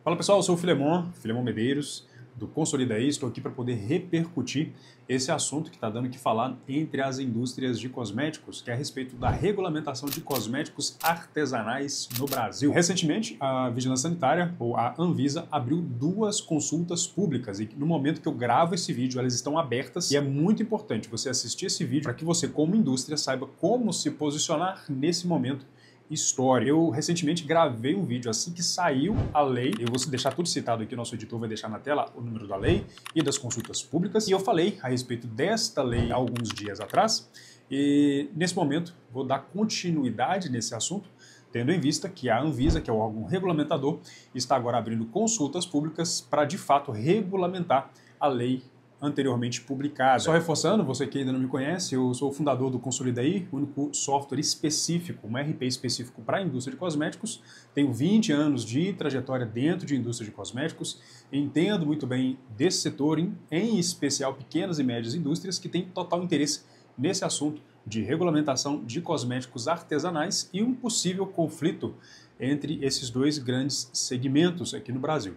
Fala pessoal, eu sou o Filemon Medeiros, do Consolidaí. Estou aqui para poder repercutir esse assunto que está dando o que falar entre as indústrias de cosméticos, que é a respeito da regulamentação de cosméticos artesanais no Brasil. Recentemente, a Vigilância Sanitária, ou a Anvisa, abriu 2 consultas públicas e no momento que eu gravo esse vídeo, elas estão abertas e é muito importante você assistir esse vídeo para que você, como indústria, saiba como se posicionar nesse momento história. Eu recentemente gravei um vídeo assim que saiu a lei, eu vou deixar tudo citado aqui, nosso editor vai deixar na tela o número da lei e das consultas públicas, e eu falei a respeito desta lei há alguns dias atrás, e nesse momento vou dar continuidade nesse assunto, tendo em vista que a Anvisa, que é o órgão regulamentador, está agora abrindo consultas públicas para de fato regulamentar a lei anteriormente publicada. Só reforçando, você que ainda não me conhece, eu sou o fundador do Consolidaí, o único software específico, um RP específico para a indústria de cosméticos. Tenho 20 anos de trajetória dentro de indústria de cosméticos, entendo muito bem desse setor, em especial pequenas e médias indústrias que têm total interesse nesse assunto de regulamentação de cosméticos artesanais e um possível conflito entre esses 2 grandes segmentos aqui no Brasil.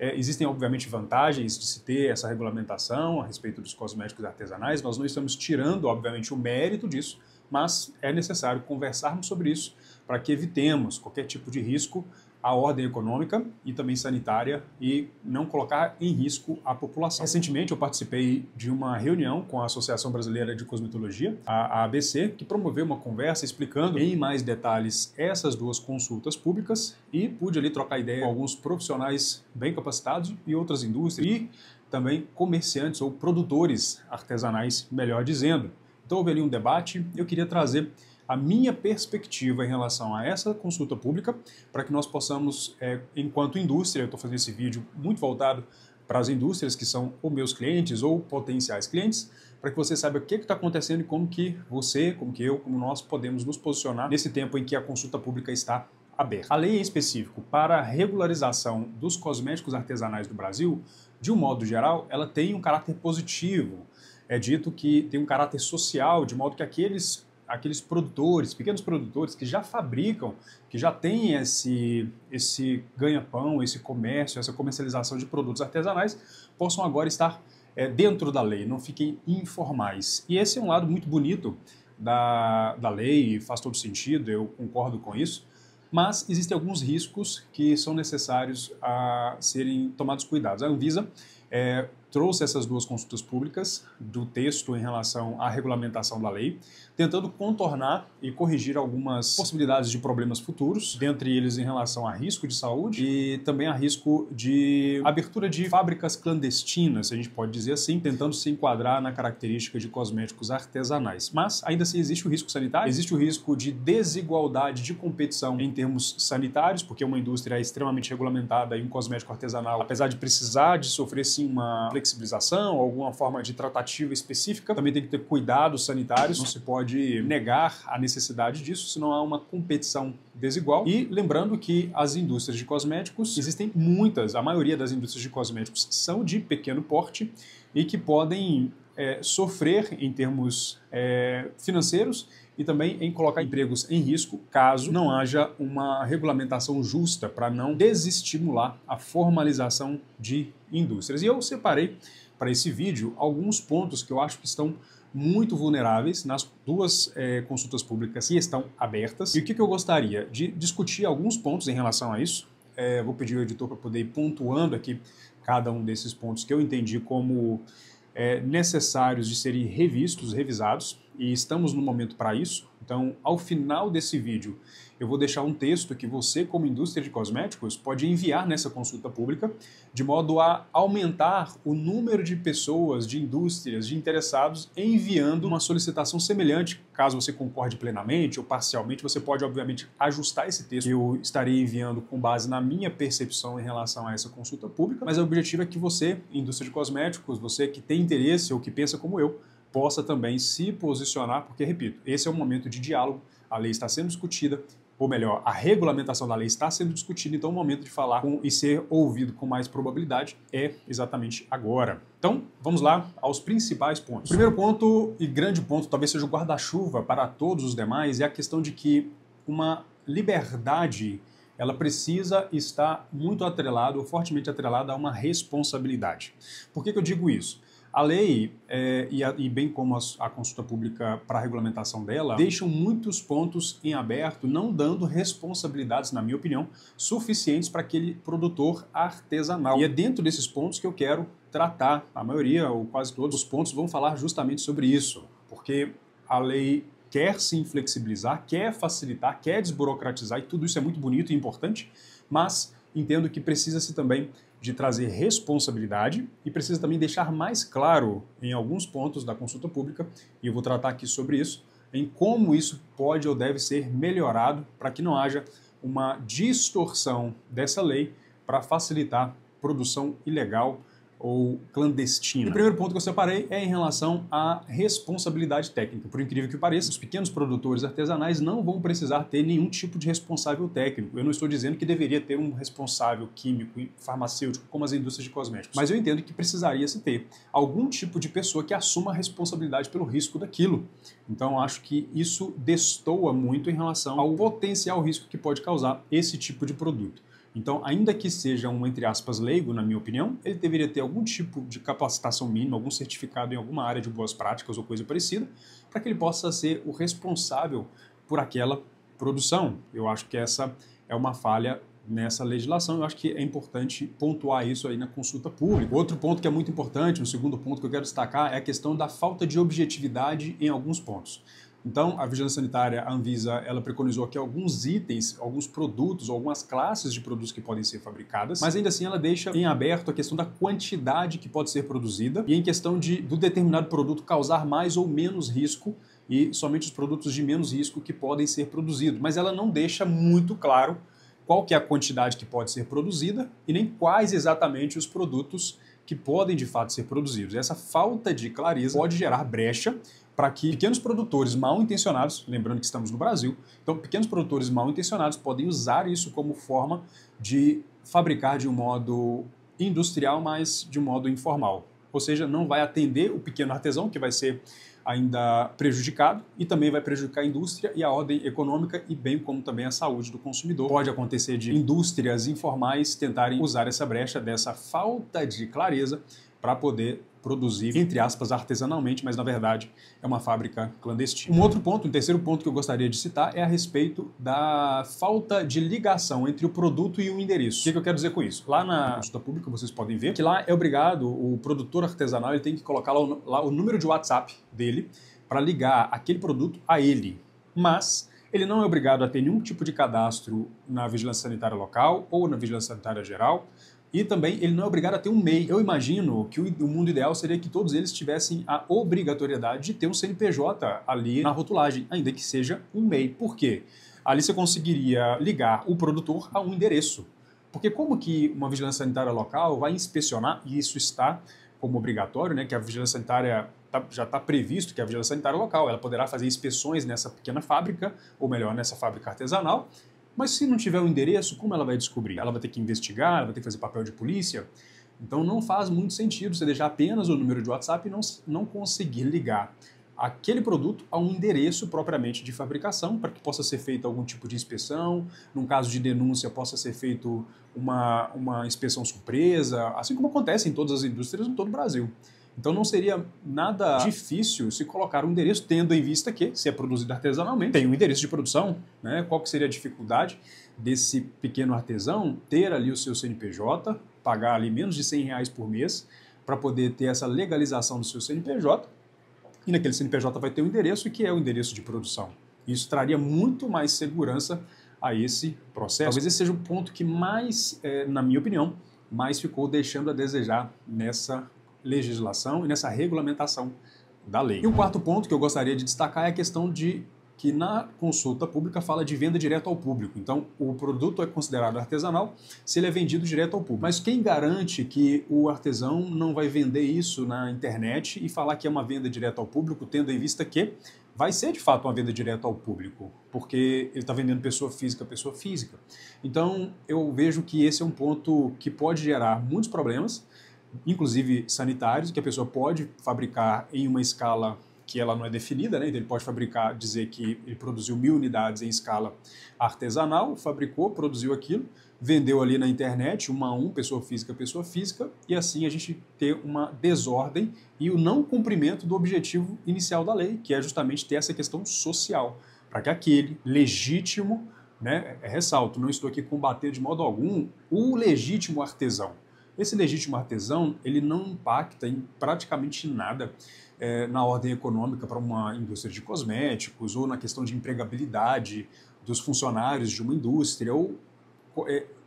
Existem, obviamente, vantagens de se ter essa regulamentação a respeito dos cosméticos artesanais. Nós não estamos tirando, obviamente, o mérito disso, mas é necessário conversarmos sobre isso para que evitemos qualquer tipo de risco à ordem econômica e também sanitária e não colocar em risco a população. Recentemente eu participei de uma reunião com a Associação Brasileira de Cosmetologia, a ABC, que promoveu uma conversa explicando em mais detalhes essas 2 consultas públicas e pude ali trocar ideia com alguns profissionais bem capacitados e outras indústrias e também comerciantes ou produtores artesanais, melhor dizendo. Então houve ali um debate e eu queria trazer a minha perspectiva em relação a essa consulta pública, para que nós possamos, enquanto indústria, eu estou fazendo esse vídeo muito voltado para as indústrias que são ou meus clientes ou potenciais clientes, para que você saiba o que está acontecendo e como que você, como que eu, como nós podemos nos posicionar nesse tempo em que a consulta pública está aberta. A lei em específico para a regularização dos cosméticos artesanais do Brasil, de um modo geral, ela tem um caráter positivo. É dito que tem um caráter social, de modo que aqueles produtores, pequenos produtores que já fabricam, que já têm esse ganha-pão, esse comércio, essa comercialização de produtos artesanais, possam agora estar dentro da lei, não fiquem informais. E esse é um lado muito bonito da lei, faz todo sentido, eu concordo com isso, mas existem alguns riscos que são necessários a serem tomados cuidados. A Anvisa trouxe essas 2 consultas públicas do texto em relação à regulamentação da lei, tentando contornar e corrigir algumas possibilidades de problemas futuros, dentre eles em relação a risco de saúde e também a risco de abertura de fábricas clandestinas, se a gente pode dizer assim, tentando se enquadrar na característica de cosméticos artesanais. Mas ainda assim existe o risco sanitário, existe o risco de desigualdade de competição em termos sanitários, porque uma indústria é extremamente regulamentada e um cosmético artesanal, apesar de precisar de sofrer sim uma flexibilização, alguma forma de tratativa específica, também tem que ter cuidados sanitários, não se pode negar a necessidade disso, senão há uma competição desigual. E lembrando que as indústrias de cosméticos, existem muitas, a maioria das indústrias de cosméticos são de pequeno porte e que podem sofrer em termos financeiros e também em colocar empregos em risco, caso não haja uma regulamentação justa para não desestimular a formalização de indústrias. E eu separei para esse vídeo alguns pontos que eu acho que estão muito vulneráveis nas 2 consultas públicas que estão abertas. E o que eu gostaria de discutir alguns pontos em relação a isso. Vou pedir ao editor para poder ir pontuando aqui cada um desses pontos que eu entendi como necessários de serem revistos, revisados, e estamos no momento para isso. Então, ao final desse vídeo, eu vou deixar um texto que você, como indústria de cosméticos, pode enviar nessa consulta pública, de modo a aumentar o número de pessoas, de indústrias, de interessados, enviando uma solicitação semelhante. Caso você concorde plenamente ou parcialmente, você pode, obviamente, ajustar esse texto. Eu estarei enviando com base na minha percepção em relação a essa consulta pública, mas o objetivo é que você, indústria de cosméticos, você que tem interesse ou que pensa como eu, possa também se posicionar, porque, repito, esse é um momento de diálogo, a lei está sendo discutida, ou melhor, a regulamentação da lei está sendo discutida, então o momento de falar e ser ouvido com mais probabilidade é exatamente agora. Então, vamos lá aos principais pontos. O primeiro ponto, e grande ponto, talvez seja o guarda-chuva para todos os demais, é a questão de que uma liberdade ela precisa estar muito atrelada ou fortemente atrelada a uma responsabilidade. Por que eu digo isso? A lei, e bem como a consulta pública para a regulamentação dela, deixam muitos pontos em aberto, não dando responsabilidades, na minha opinião, suficientes para aquele produtor artesanal. E é dentro desses pontos que eu quero tratar. A maioria, ou quase todos os pontos, vão falar justamente sobre isso, porque a lei quer sim flexibilizar, quer facilitar, quer desburocratizar, e tudo isso é muito bonito e importante, mas entendo que precisa-se também de trazer responsabilidade e precisa também deixar mais claro em alguns pontos da consulta pública, e eu vou tratar aqui sobre isso, em como isso pode ou deve ser melhorado para que não haja uma distorção dessa lei para facilitar produção ilegal ou clandestina. O primeiro ponto que eu separei é em relação à responsabilidade técnica. Por incrível que pareça, os pequenos produtores artesanais não vão precisar ter nenhum tipo de responsável técnico. Eu não estou dizendo que deveria ter um responsável químico e farmacêutico como as indústrias de cosméticos, mas eu entendo que precisaria se ter algum tipo de pessoa que assuma a responsabilidade pelo risco daquilo. Então acho que isso destoa muito em relação ao potencial risco que pode causar esse tipo de produto. Então, ainda que seja um, entre aspas, leigo, na minha opinião, ele deveria ter algum tipo de capacitação mínima, algum certificado em alguma área de boas práticas ou coisa parecida, para que ele possa ser o responsável por aquela produção. Eu acho que essa é uma falha nessa legislação. Eu acho que é importante pontuar isso aí na consulta pública. Outro ponto que é muito importante, o segundo ponto que eu quero destacar, é a questão da falta de objetividade em alguns pontos. Então, a Vigilância Sanitária, a Anvisa, ela preconizou aqui alguns itens, alguns produtos, algumas classes de produtos que podem ser fabricadas, mas ainda assim ela deixa em aberto a questão da quantidade que pode ser produzida e em questão do determinado produto causar mais ou menos risco e somente os produtos de menos risco que podem ser produzidos. Mas ela não deixa muito claro qual que é a quantidade que pode ser produzida e nem quais exatamente os produtos que podem de fato ser produzidos. Essa falta de clareza pode gerar brecha para que pequenos produtores mal intencionados, lembrando que estamos no Brasil, então pequenos produtores mal intencionados podem usar isso como forma de fabricar de um modo industrial, mas de um modo informal. Ou seja, não vai atender o pequeno artesão, que vai ser ainda prejudicado, e também vai prejudicar a indústria e a ordem econômica, e bem como também a saúde do consumidor. Pode acontecer de indústrias informais tentarem usar essa brecha dessa falta de clareza para poder produzir, entre aspas, artesanalmente, mas na verdade é uma fábrica clandestina. Um outro ponto, um terceiro ponto que eu gostaria de citar é a respeito da falta de ligação entre o produto e o endereço. O que eu quero dizer com isso? Lá na consulta pública vocês podem ver que lá é obrigado, o produtor artesanal ele tem que colocar lá o número de WhatsApp dele para ligar aquele produto a ele, mas ele não é obrigado a ter nenhum tipo de cadastro na Vigilância Sanitária Local ou na Vigilância Sanitária Geral. E também ele não é obrigado a ter um MEI. Eu imagino que o mundo ideal seria que todos eles tivessem a obrigatoriedade de ter um CNPJ ali na rotulagem, ainda que seja um MEI. Por quê? Ali você conseguiria ligar o produtor a um endereço. Porque como que uma vigilância sanitária local vai inspecionar, e isso está como obrigatório, né, que a vigilância sanitária já está previsto que a vigilância sanitária local ela poderá fazer inspeções nessa pequena fábrica, ou melhor, nessa fábrica artesanal. Mas se não tiver o endereço, como ela vai descobrir? Ela vai ter que investigar, ela vai ter que fazer papel de polícia. Então não faz muito sentido você deixar apenas o número de WhatsApp e não conseguir ligar aquele produto a um endereço propriamente de fabricação para que possa ser feita algum tipo de inspeção. Num caso de denúncia, possa ser feito uma inspeção surpresa, assim como acontece em todas as indústrias em todo o Brasil. Então não seria nada difícil se colocar um endereço, tendo em vista que, se é produzido artesanalmente, tem um endereço de produção, né? Qual que seria a dificuldade desse pequeno artesão ter ali o seu CNPJ, pagar ali menos de R$100 por mês para poder ter essa legalização do seu CNPJ, e naquele CNPJ vai ter um endereço que é o endereço de produção. Isso traria muito mais segurança a esse processo. Talvez esse seja o ponto que mais, na minha opinião, mais ficou deixando a desejar nessa legislação e nessa regulamentação da lei. E o quarto ponto que eu gostaria de destacar é a questão de que na consulta pública fala de venda direto ao público. Então, o produto é considerado artesanal se ele é vendido direto ao público. Mas quem garante que o artesão não vai vender isso na internet e falar que é uma venda direto ao público, tendo em vista que vai ser de fato uma venda direto ao público, porque ele está vendendo pessoa física a pessoa física. Então, eu vejo que esse é um ponto que pode gerar muitos problemas, inclusive sanitários, que a pessoa pode fabricar em uma escala que ela não é definida, né? Então ele pode fabricar, dizer que ele produziu 1000 unidades em escala artesanal, fabricou, produziu aquilo, vendeu ali na internet, 1 a 1, pessoa física, e assim a gente ter uma desordem e o não cumprimento do objetivo inicial da lei, que é justamente ter essa questão social, para que aquele legítimo, né, ressalto, não estou aqui combatendo de modo algum o legítimo artesão. Esse legítimo artesão, ele não impacta em praticamente nada na ordem econômica para uma indústria de cosméticos ou na questão de empregabilidade dos funcionários de uma indústria, ou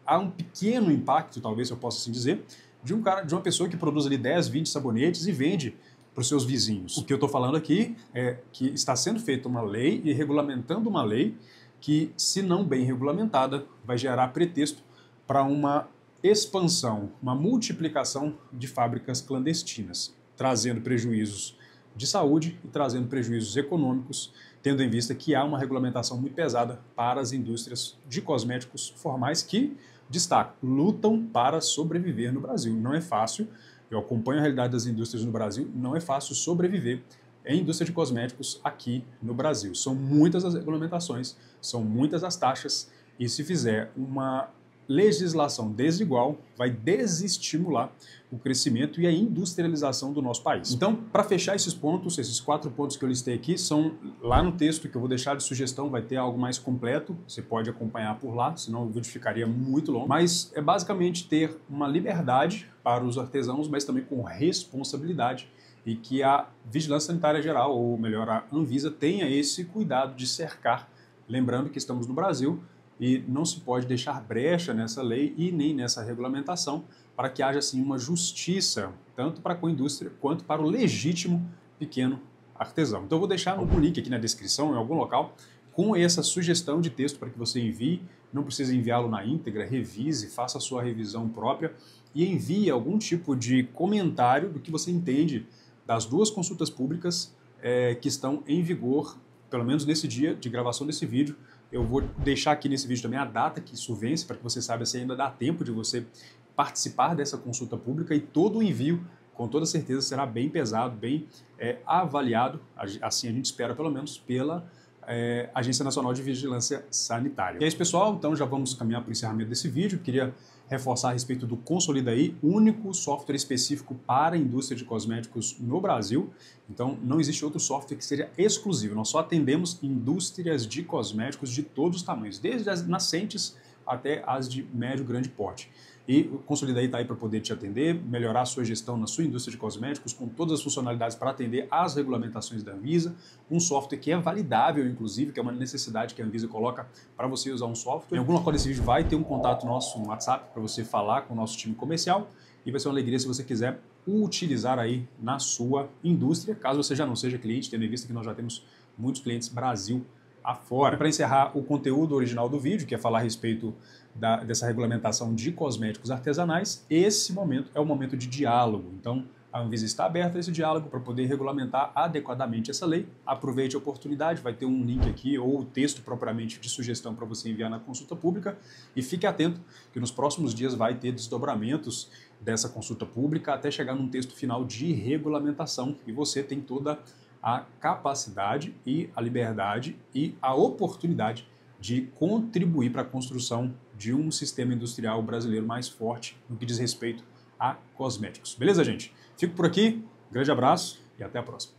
há um pequeno impacto, talvez eu possa assim dizer, de uma pessoa que produz ali 10, 20 sabonetes e vende para os seus vizinhos. O que eu estou falando aqui é que está sendo feita uma lei e regulamentando uma lei que, se não bem regulamentada, vai gerar pretexto para uma expansão, uma multiplicação de fábricas clandestinas, trazendo prejuízos de saúde e trazendo prejuízos econômicos, tendo em vista que há uma regulamentação muito pesada para as indústrias de cosméticos formais que, destaco, lutam para sobreviver no Brasil. Não é fácil, eu acompanho a realidade das indústrias no Brasil, não é fácil sobreviver em indústria de cosméticos aqui no Brasil. São muitas as regulamentações, são muitas as taxas, e se fizer uma legislação desigual, vai desestimular o crescimento e a industrialização do nosso país. Então, para fechar esses pontos, esses 4 pontos que eu listei aqui, são lá no texto que eu vou deixar de sugestão, vai ter algo mais completo, você pode acompanhar por lá, senão o vídeo ficaria muito longo, mas é basicamente ter uma liberdade para os artesãos, mas também com responsabilidade, e que a Vigilância Sanitária Geral, ou melhor, a Anvisa, tenha esse cuidado de cercar, lembrando que estamos no Brasil, e não se pode deixar brecha nessa lei e nem nessa regulamentação para que haja assim uma justiça, tanto para a indústria quanto para o legítimo pequeno artesão. Então eu vou deixar algum link aqui na descrição, em algum local, com essa sugestão de texto para que você envie. Não precisa enviá-lo na íntegra, revise, faça a sua revisão própria e envie algum tipo de comentário do que você entende das 2 consultas públicas que estão em vigor, pelo menos nesse dia de gravação desse vídeo. Eu vou deixar aqui nesse vídeo também a data que isso vence, para que você saiba se ainda dá tempo de você participar dessa consulta pública, e todo o envio, com toda certeza, será bem pesado, bem avaliado, assim a gente espera pelo menos, pela Agência Nacional de Vigilância Sanitária. E é isso, pessoal, então já vamos caminhar para o encerramento desse vídeo. Queria reforçar a respeito do Consolidaí, único software específico para a indústria de cosméticos no Brasil. Então não existe outro software que seja exclusivo. Nós só atendemos indústrias de cosméticos de todos os tamanhos, desde as nascentes até as de médio e grande porte. E o Consolidaí está aí para poder te atender, melhorar a sua gestão na sua indústria de cosméticos, com todas as funcionalidades para atender às regulamentações da Anvisa, um software que é validável, inclusive, que é uma necessidade que a Anvisa coloca para você usar um software. Em algum local desse vídeo vai ter um contato nosso no WhatsApp para você falar com o nosso time comercial, e vai ser uma alegria se você quiser utilizar aí na sua indústria, caso você já não seja cliente, tendo em vista que nós já temos muitos clientes Brasil afora. Para encerrar o conteúdo original do vídeo, que é falar a respeito dessa regulamentação de cosméticos artesanais, esse momento é o momento de diálogo. Então, a Anvisa está aberta a esse diálogo para poder regulamentar adequadamente essa lei. Aproveite a oportunidade, vai ter um link aqui ou o texto propriamente de sugestão para você enviar na consulta pública, e fique atento que nos próximos dias vai ter desdobramentos dessa consulta pública até chegar num texto final de regulamentação, e você tem toda a capacidade e a liberdade e a oportunidade de contribuir para a construção de um sistema industrial brasileiro mais forte no que diz respeito a cosméticos. Beleza, gente? Fico por aqui, grande abraço e até a próxima.